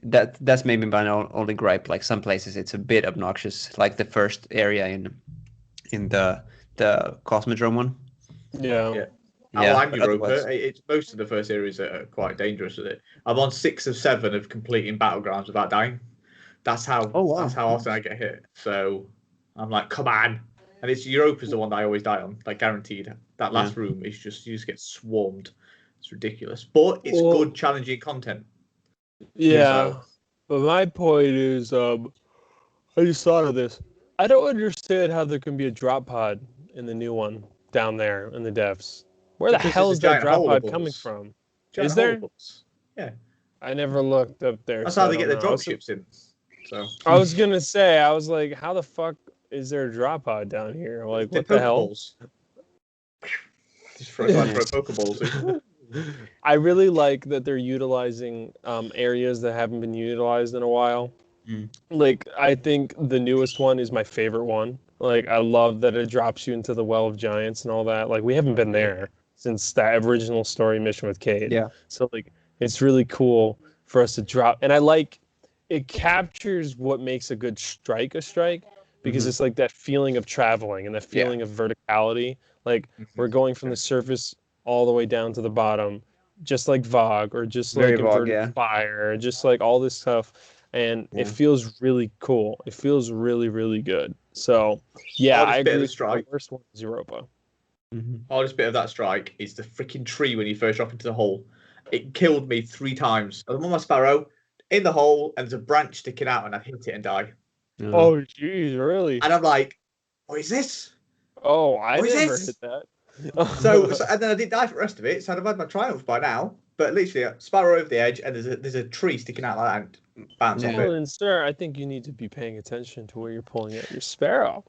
that's maybe my only gripe. Like some places it's a bit obnoxious, like the first area in the Cosmodrome one. I like Europa. It's most of the first areas that are quite dangerous with it. I'm on 6 of 7 of completing battlegrounds without dying. That's how that's how often I get hit. So I'm like, come on. And it's Europa's the one that I always die on, like guaranteed. That last room is just you just get swarmed. It's ridiculous, but it's good, challenging content. Yeah, but my point is, I just thought of this. I don't understand how there can be a drop pod in the new one down there in the depths. Where the Because hell there's is a that giant drop hole pod above coming us. from? Giant Is hole there? above us. Yeah. I never looked up there. That's so how I they get don't the know. drop ships in. So I was gonna say, I was like, how the fuck is there a drop pod down here? Like, they're what the hell? Pokeballs. Just try to throw Pokeballs in. I really like that they're utilizing areas that haven't been utilized in a while. Like, I think the newest one is my favorite one. Like, I love that it drops you into the Well of Giants and all that. Like, we haven't been there since that original story mission with Cade. Yeah. So, like, it's really cool for us to drop. And I like it captures what makes a good strike a strike because it's like that feeling of traveling and that feeling of verticality. Like, we're going from the surface all the way down to the bottom, just like Vogue or just Very like Vogue, Inverted Fire, just like all this stuff. And it feels really cool. It feels really, really good. So, yeah, I agree. The worst one is Europa. Hardest bit of that strike is the freaking tree when you first drop into the hole. It killed me 3 times. I'm on my Sparrow in the hole, and there's a branch sticking out, and I hit it and die. Oh, jeez, really? And I'm like, what is this? Oh, I What is never this? hit that. so and then I didn't die for the rest of it, so I'd have had my triumph by now. But literally, Sparrow over the edge, and there's a tree sticking out like that, and bounce off it. Well, then, sir, I think you need to be paying attention to where you're pulling out your Sparrow.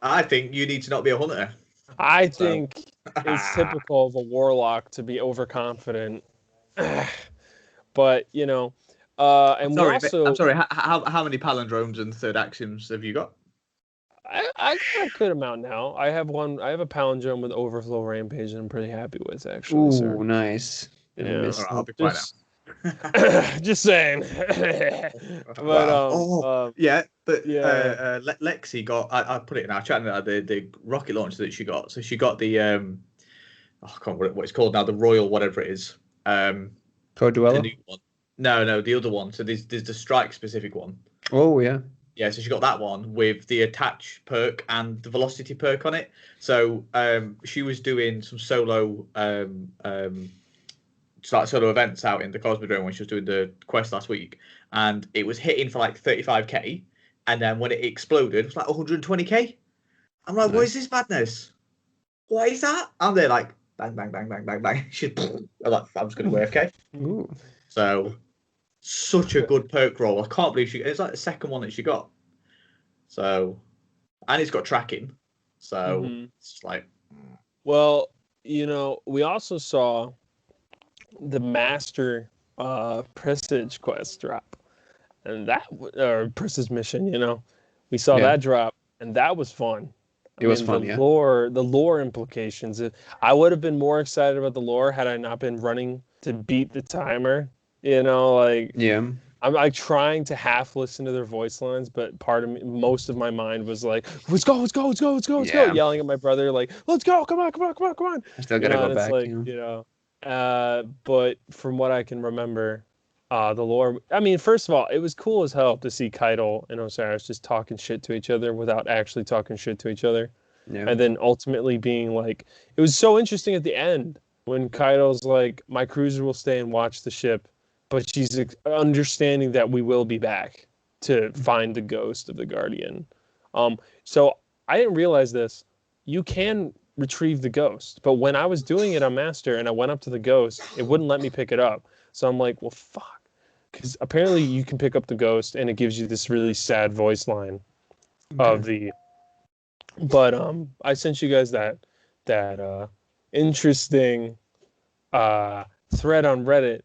I think you need to not be a hunter. I think it's typical of a warlock to be overconfident. But, you know, and sorry, we also... I'm sorry, how many palindromes and third axioms have you got? I got a good amount now. I have a palindrome with Overflow Rampage and I'm pretty happy with, actually, sir. Ooh, nice. Yeah. All right, I'll be quiet now. Just saying. But yeah, but yeah. Lexi got. I put it in our chat now. The rocket launcher that she got. So she got the I can't remember what it's called now. The Royal whatever it is. Coduello? The new one. No, the other one. So there's the strike specific one. Oh yeah. Yeah, so she got that one with the attach perk and the velocity perk on it. So she was doing some solo solo events out in the Cosmodrome when she was doing the quest last week, and it was hitting for like 35k, and then when it exploded, it was like 120k. I'm like, nice. What is this madness? What is that? And they're like, bang, bang, bang, bang, bang, bang. I'm like, I'm just going to go AFK. Ooh. So, such a good perk roll. I can't believe it's like the second one that she got. So, and it's got tracking. So, it's like. Well, you know, we also saw the Master Prestige quest drop, and that Prestige mission, you know, we saw that drop, and that was fun. It was fun, the lore implications. I would have been more excited about the lore had I not been running to beat the timer. You know, like I'm like trying to half listen to their voice lines, but most of my mind was like, let's go, yelling at my brother, like, let's go, come on. I still gotta go back. Like, but from what I can remember, the lore. I mean, first of all, it was cool as hell to see Keitel and Osiris just talking shit to each other without actually talking shit to each other, and then ultimately being like, it was so interesting at the end when Keitel's like, my cruiser will stay and watch the ship. But she's understanding that we will be back to find the ghost of the Guardian. So I didn't realize this. You can retrieve the ghost. But when I was doing it on Master and I went up to the ghost, it wouldn't let me pick it up. So I'm like, well, fuck. Because apparently you can pick up the ghost and it gives you this really sad voice line of the... But I sent you guys that interesting thread on Reddit.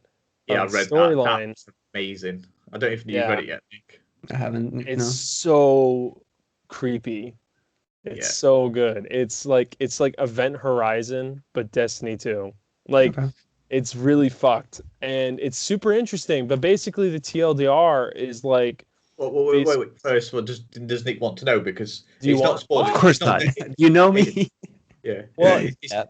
Yeah, I read storyline. That's amazing. I don't even know you've read it yet, Nick. I haven't. It's so creepy. It's so good. It's like Event Horizon, but Destiny 2. Like, it's really fucked. And it's super interesting. But basically, the TLDR is like... Wait. First, does Nick want to know? Because he's not spoiled. Of course not. You know me. Yeah. Well,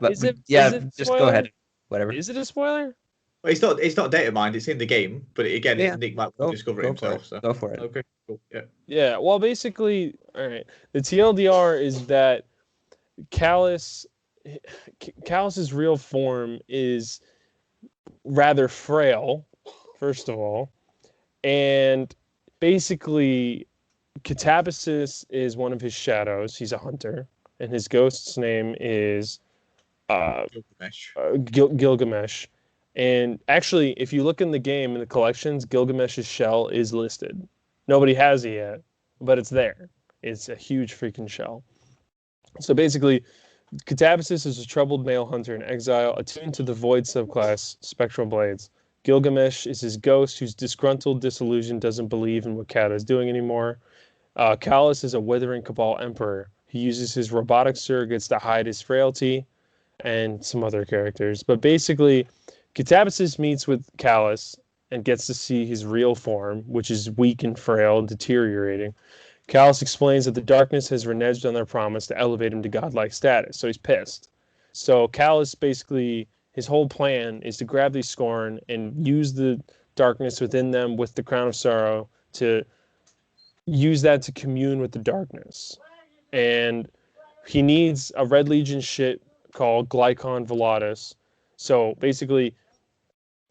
is it just go ahead. Whatever. Is it a spoiler? Well, it's not data mined. It's in the game, but Nick might discover it himself. So. Go for it. Okay, cool. Yeah. Yeah. Well, basically, all right. The TLDR is that Callus's real form is rather frail, first of all, and basically Catabasis is one of his shadows. He's a hunter, and his ghost's name is Gilgamesh. Gilgamesh. And actually, if you look in the game in the collections, Gilgamesh's shell is listed. Nobody has it yet, but it's there. It's a huge freaking shell. So basically, Catabasis is a troubled male hunter in exile, attuned to the void subclass Spectral Blades. Gilgamesh is his ghost, who's disgruntled, disillusioned, doesn't believe in what Kata is doing anymore. Callus is a withering Cabal emperor. He uses his robotic surrogates to hide his frailty, and some other characters. But basically, Catabasis meets with Callus and gets to see his real form, which is weak and frail and deteriorating. Callus explains that the darkness has reneged on their promise to elevate him to godlike status, so he's pissed. So Callus basically, his whole plan is to grab these Scorn and use the darkness within them with the Crown of Sorrow to use that to commune with the darkness. And he needs a Red Legion ship called Glycon Velatus. So basically,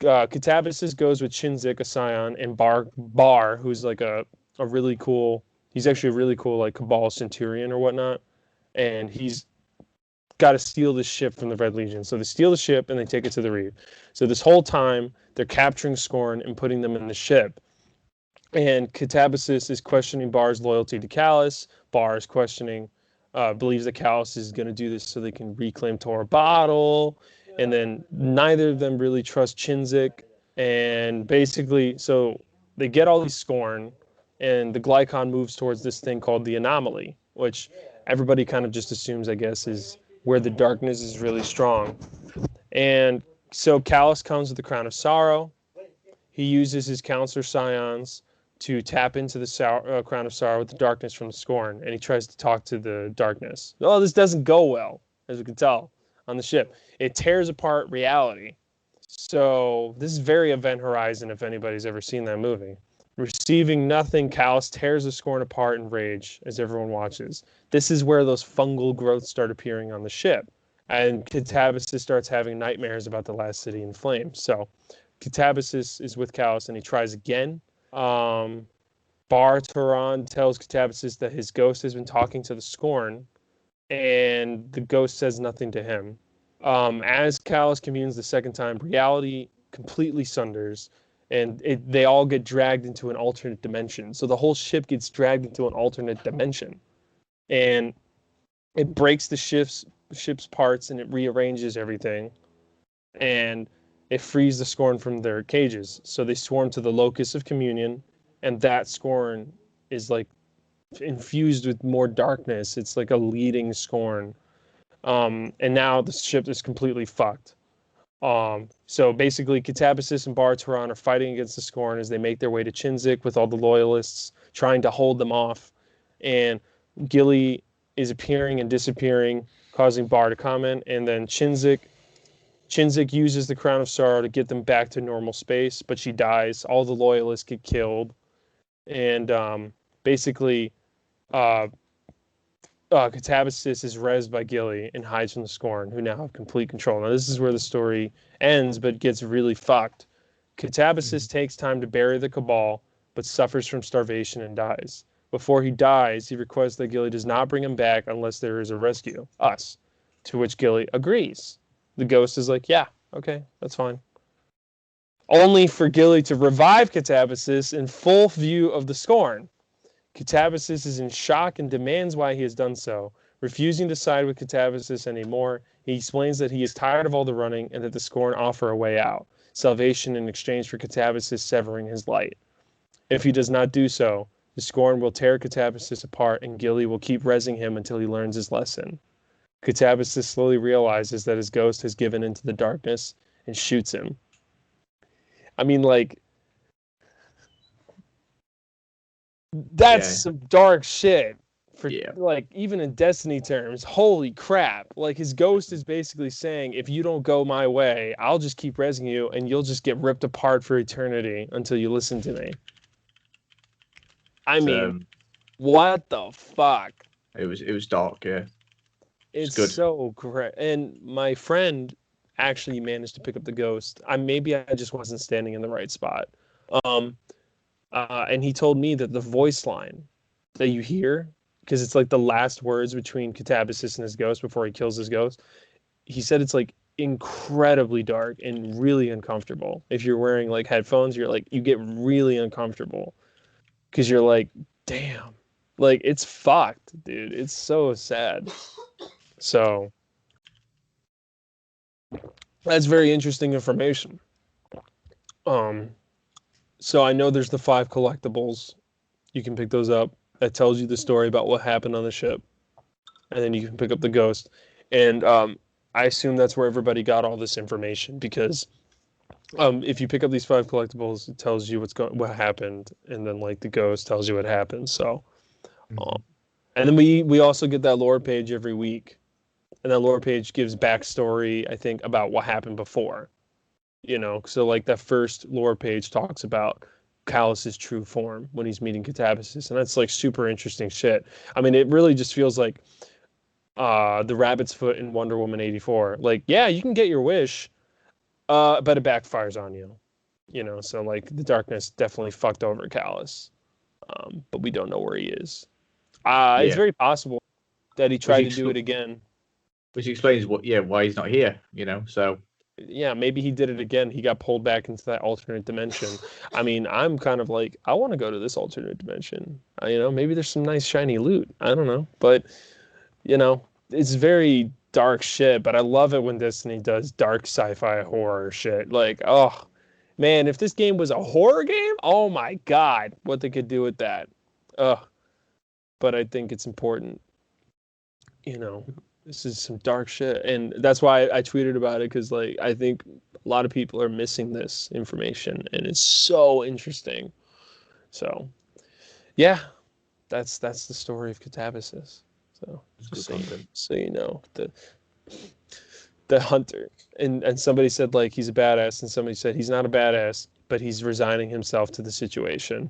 Catabasis goes with Chinzik, a Scion, and Bar, who's like a really cool. He's actually a really cool like Cabal Centurion or whatnot, and he's got to steal this ship from the Red Legion. So they steal the ship and they take it to the Reef. So this whole time they're capturing Scorn and putting them in the ship. And Catabasis is questioning Bar's loyalty to Callus. Bar is believes that Callus is going to do this so they can reclaim Tora Bottle. And then neither of them really trust Chinzik. And basically, so they get all these Scorn, and the Glycon moves towards this thing called the Anomaly, which everybody kind of just assumes, I guess, is where the darkness is really strong. And so Callus comes with the Crown of Sorrow. He uses his Counselor Scions to tap into the Crown of Sorrow with the darkness from the Scorn, and he tries to talk to the darkness. Oh, this doesn't go well, as we can tell on the ship. It tears apart reality. So this is very Event Horizon, if anybody's ever seen that movie. Receiving nothing, Callus tears the Scorn apart in rage as everyone watches. This is where those fungal growths start appearing on the ship, and Catabasis starts having nightmares about the last city in flames. So Catabasis is with Callus, and he tries again. Bar Turan tells Catabasis that his ghost has been talking to the Scorn, and the ghost says nothing to him. As Callus communes the second time, reality completely sunders, and they all get dragged into an alternate dimension. So the whole ship gets dragged into an alternate dimension, and it breaks the ship's parts, and it rearranges everything, and it frees the Scorn from their cages. So they swarm to the locus of communion, and that Scorn is like infused with more darkness. It's like a leading Scorn. And now the ship is completely fucked. So basically, Catabasis and Bar Turan are fighting against the Scorn as they make their way to Chinzik with all the loyalists trying to hold them off. And Gilly is appearing and disappearing, causing Bar to comment. And then Chinzik uses the Crown of Sorrow to get them back to normal space, but she dies. All the loyalists get killed. And basically, Catabasis is rezzed by Gilly and hides from the Scorn, who now have complete control. Now, this is where the story ends, but gets really fucked. Catabasis takes time to bury the Cabal, but suffers from starvation and dies. Before he dies, he requests that Gilly does not bring him back unless there is a rescue, us, to which Gilly agrees. The ghost is like, yeah, okay, that's fine. Only for Gilly to revive Catabasis in full view of the Scorn. Catabasis is in shock and demands why he has done so. Refusing to side with Catabasis anymore, he explains that he is tired of all the running and that the Scorn offer a way out, salvation in exchange for Catabasis severing his light. If he does not do so, the Scorn will tear Catabasis apart and Gilly will keep rezzing him until he learns his lesson. Catabasis slowly realizes that his ghost has given into the darkness and shoots him. I mean, like, that's some dark shit for like even in Destiny terms. Holy crap. Like his ghost is basically saying, if you don't go my way, I'll just keep rezzing you and you'll just get ripped apart for eternity until you listen to me. I mean, what the fuck? It was dark, yeah. It's good. So great. And my friend actually managed to pick up the ghost. Maybe I just wasn't standing in the right spot. And he told me that the voice line that you hear, because it's like the last words between Catabasis and his ghost before he kills his ghost. He said it's like incredibly dark and really uncomfortable. If you're wearing like headphones, you're like, you get really uncomfortable because you're like, damn, like it's fucked, dude. It's so sad. So that's very interesting information. So I know there's the 5 collectibles. You can pick those up. That tells you the story about what happened on the ship, and then you can pick up the ghost. And I assume that's where everybody got all this information, because if you pick up these 5 collectibles, it tells you what happened, and then like the ghost tells you what happened. So, and then we also get that lore page every week, and that lore page gives backstory, I think, about what happened before. You know, so like that first lore page talks about Callus's true form when he's meeting Catabasis, and that's like super interesting shit. I mean, it really just feels like the rabbit's foot in Wonder Woman 84. Like, yeah, you can get your wish, but it backfires on you. You know, so like the darkness definitely fucked over Callus, but we don't know where he is. It's very possible that he tried to do it again, which explains why he's not here. You know, so. Yeah, maybe he did it again. He got pulled back into that alternate dimension. I mean, I'm kind of like, I want to go to this alternate dimension. You know, maybe there's some nice shiny loot. I don't know. But, you know, it's very dark shit. But I love it when Destiny does dark sci-fi horror shit. Like, oh, man, if this game was a horror game, oh my God, what they could do with that. But I think it's important, you know. This is some dark shit, and that's why I tweeted about it, because like I think a lot of people are missing this information, and it's so interesting. So, yeah, that's the story of Catabasis. So so you know, the hunter, and somebody said like he's a badass, and somebody said he's not a badass, but he's resigning himself to the situation.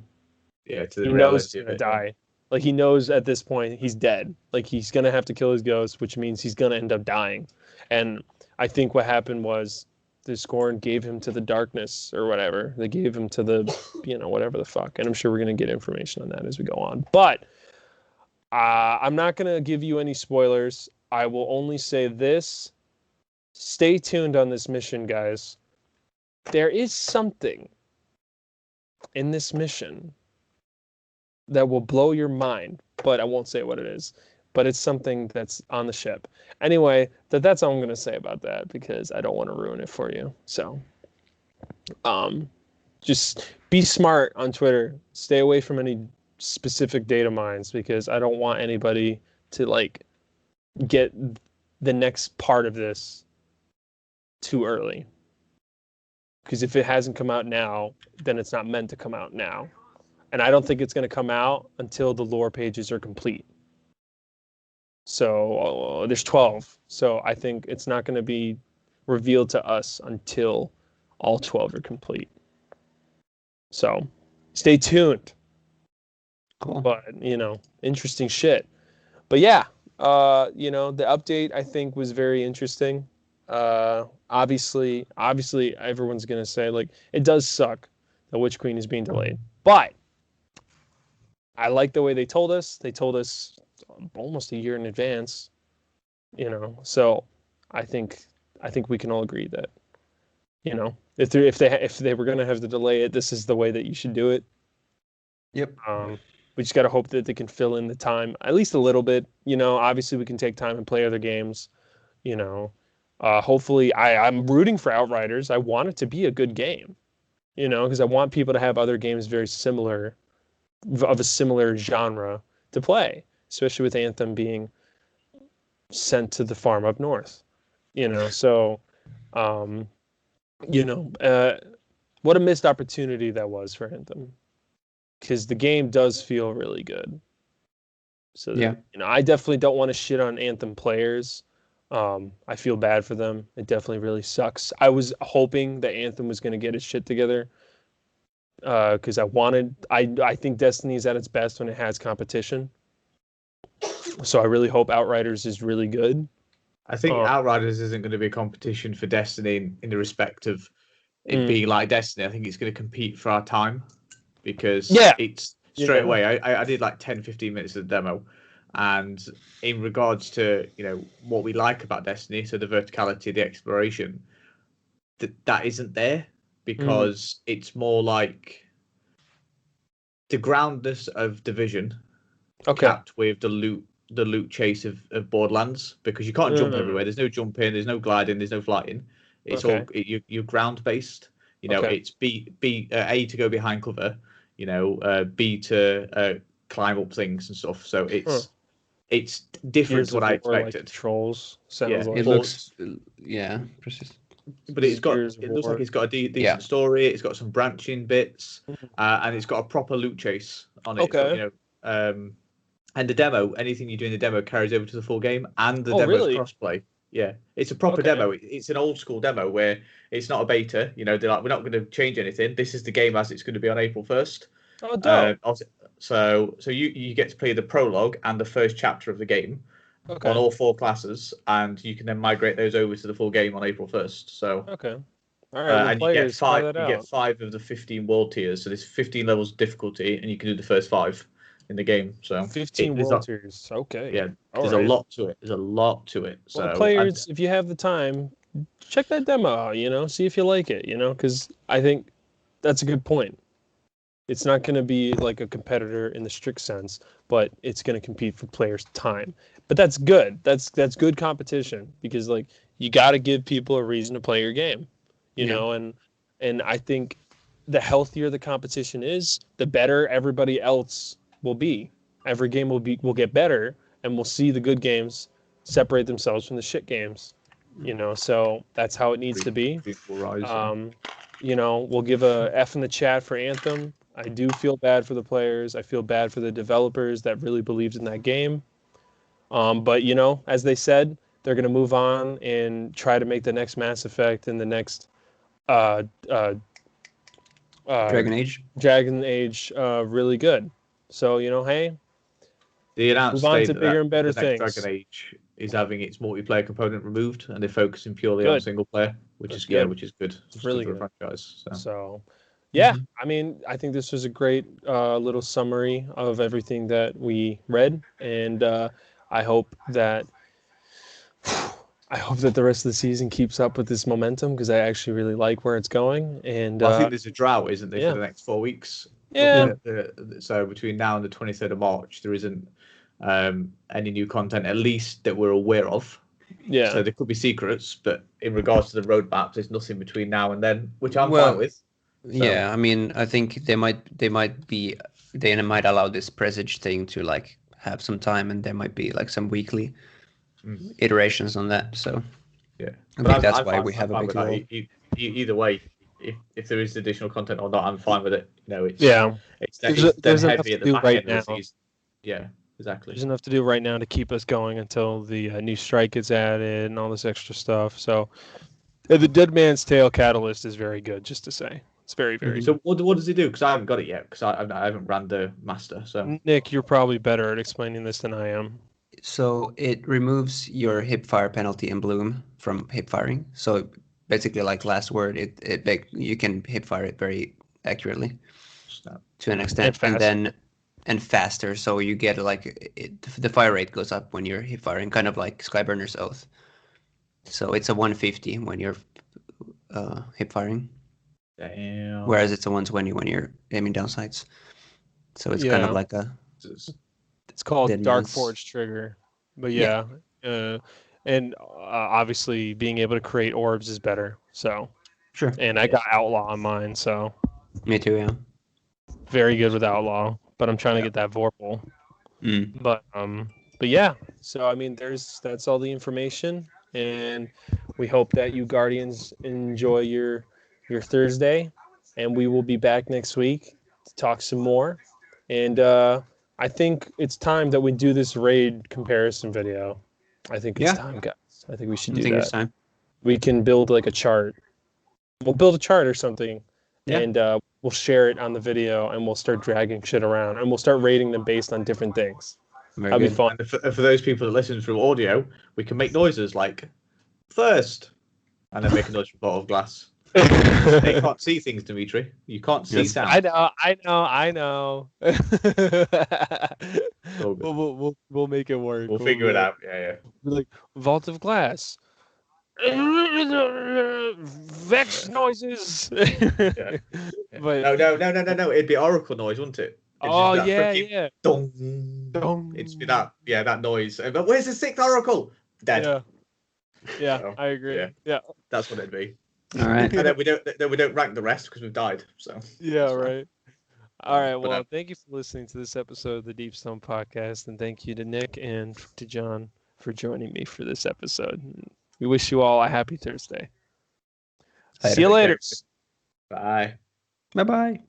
Yeah, to the he knows he's gonna die. Like, he knows at this point he's dead. Like, he's going to have to kill his ghost, which means he's going to end up dying. And I think what happened was the Scorn gave him to the darkness or whatever. They gave him to the, whatever the fuck. And I'm sure we're going to get information on that as we go on. But I'm not going to give you any spoilers. I will only say this. Stay tuned on this mission, guys. There is something in this mission that will blow your mind, but I won't say what it is. But it's something that's on the ship. Anyway, that's all I'm going to say about that, because I don't want to ruin it for you. So, just be smart on Twitter. Stay away from any specific data mines, because I don't want anybody to like get the next part of this too early. Because if it hasn't come out now, then it's not meant to come out now. And I don't think it's going to come out until the lore pages are complete. So there's 12. So I think it's not going to be revealed to us until all 12 are complete. So stay tuned. Cool. But, interesting shit. But yeah, the update I think was very interesting. Obviously everyone's going to say, like, it does suck that Witch Queen is being delayed. But I like the way they told us. They told us almost a year in advance, So I think we can all agree that, if they were going to have to delay it, this is the way that you should do it. Yep. We just got to hope that they can fill in the time at least a little bit. Obviously we can take time and play other games. Hopefully I'm rooting for Outriders. I want it to be a good game, because I want people to have other games very similar, of a similar genre to play, especially with Anthem being sent to the farm up north, so, what a missed opportunity that was for Anthem, because the game does feel really good. So, yeah. I definitely don't want to shit on Anthem players. I feel bad for them. It definitely really sucks. I was hoping that Anthem was going to get its shit together, because I think Destiny is at its best when it has competition. So I really hope Outriders is really good. I think Outriders isn't going to be a competition for Destiny in the respect of it being like Destiny. I think it's going to compete for our time, because it's straight away. I did like 10, 15 minutes of the demo. And in regards to, what we like about Destiny, so the verticality, the exploration, that isn't there because it's more like the groundness of Division capped with the loot chase of Borderlands, because you can't jump everywhere. There's no jumping, there's no gliding, there's no flying. It's all you're ground based. It's A to go behind cover, B to climb up things and stuff. So it's different to what I expected. Like controls sounds like. It looks precise. But it looks like it's got a decent story. It's got some branching bits, and it's got a proper loot chase on it. Okay. And the demo, anything you do in the demo carries over to the full game, and the demo's crossplay. Yeah, it's a proper demo. It's an old school demo where it's not a beta. They're like, we're not going to change anything. This is the game as it's going to be on April 1st. Oh, dope. So you get to play the prologue and the first chapter of the game on all 4 classes, and you can then migrate those over to the full game on April 1st. So all right, and you get 5 of the 15 world tiers. So there's 15 levels of difficulty, and you can do the first 5 in the game. So 15 world tiers. Okay. Yeah, there's a lot to it. There's a lot to it. So well, players, if you have the time, check that demo out. See if you like it. Because I think that's a good point. It's not going to be like a competitor in the strict sense, but it's going to compete for players' time. But that's good. That's good competition, because like you got to give people a reason to play your game, know. And I think the healthier the competition is, the better everybody else will be. Every game will get better, and we'll see the good games separate themselves from the shit games. So that's how it needs to be. We'll give a F in the chat for Anthem. I do feel bad for the players. I feel bad for the developers that really believed in that game. But, as they said, they're going to move on and try to make the next Mass Effect and the next Dragon Age really good. So, hey, they announced move on to bigger and better things. Dragon Age is having its multiplayer component removed, and they're focusing purely on single player, which is good. It's really good for a franchise. So. Yeah, I mean, I think this was a great little summary of everything that we read, and I hope that the rest of the season keeps up with this momentum, because I actually really like where it's going. And I think there's a drought, isn't there, for the next 4 weeks? Yeah. So between now and the 23rd of March, there isn't any new content, at least that we're aware of. Yeah. So there could be secrets, but in regards to the roadmap, there's nothing between now and then, which I'm fine with. So. Yeah, I mean, I think they might allow this presage thing to like have some time, and there might be like some weekly iterations on that. So yeah, I think that's why we have a big role. Either way, if there is additional content or not, I'm fine with it. There's enough to do right now. Yeah, exactly. There's enough to do right now to keep us going until the new strike gets added and all this extra stuff. So the Dead Man's Tale catalyst is very good, just to say. It's very, very. So what does he do? Because I haven't got it yet. Because I haven't ran the master. So Nick, you're probably better at explaining this than I am. So it removes your hip fire penalty in Bloom from hip firing. So basically, like last word, you can hip fire it very accurately to an extent, and faster. So you get the fire rate goes up when you're hip firing, kind of like Skyburner's Oath. So it's a 150 when you're hip firing. Damn. Whereas it's a 120 when you're aiming down sights. So it's kind of like it's called Dark Forge Trigger. But and obviously being able to create orbs is better. So sure. And I got Outlaw on mine, so me too, yeah. Very good with Outlaw, but I'm trying to get that Vorpal. But yeah. So I mean, that's all the information, and we hope that you Guardians enjoy your Thursday, and we will be back next week to talk some more. And I think it's time that we do this raid comparison video. I think it's time, guys. I think we should do that. It's time. We can build like a chart. We'll build a chart or something, and we'll share it on the video, and we'll start dragging shit around, and we'll start rating them based on different things. That'll be fun. And for those people that listen through audio, we can make noises like first, and then make a noise from bottle of glass. You can't see things, Dimitri. You can't see Yes. sound. I know. All good. We'll make it work. We'll figure it out. Yeah. We're like vault of glass. Vex noises. Yeah. But No. It'd be oracle noise, wouldn't it? It'd just oh be that yeah, freaking yeah. dong. Dong. It'd be that noise. But where's the 6th oracle? Dead. Yeah, So, I agree. Yeah. That's what it'd be. All right. And then we don't rank the rest because we've died. So Yeah, that's fine. right. All right. But, Well, thank you for listening to this episode of the Deep Stone Podcast, and thank you to Nick and to John for joining me for this episode. We wish you all a happy Thursday. See you later. Bye. Bye bye.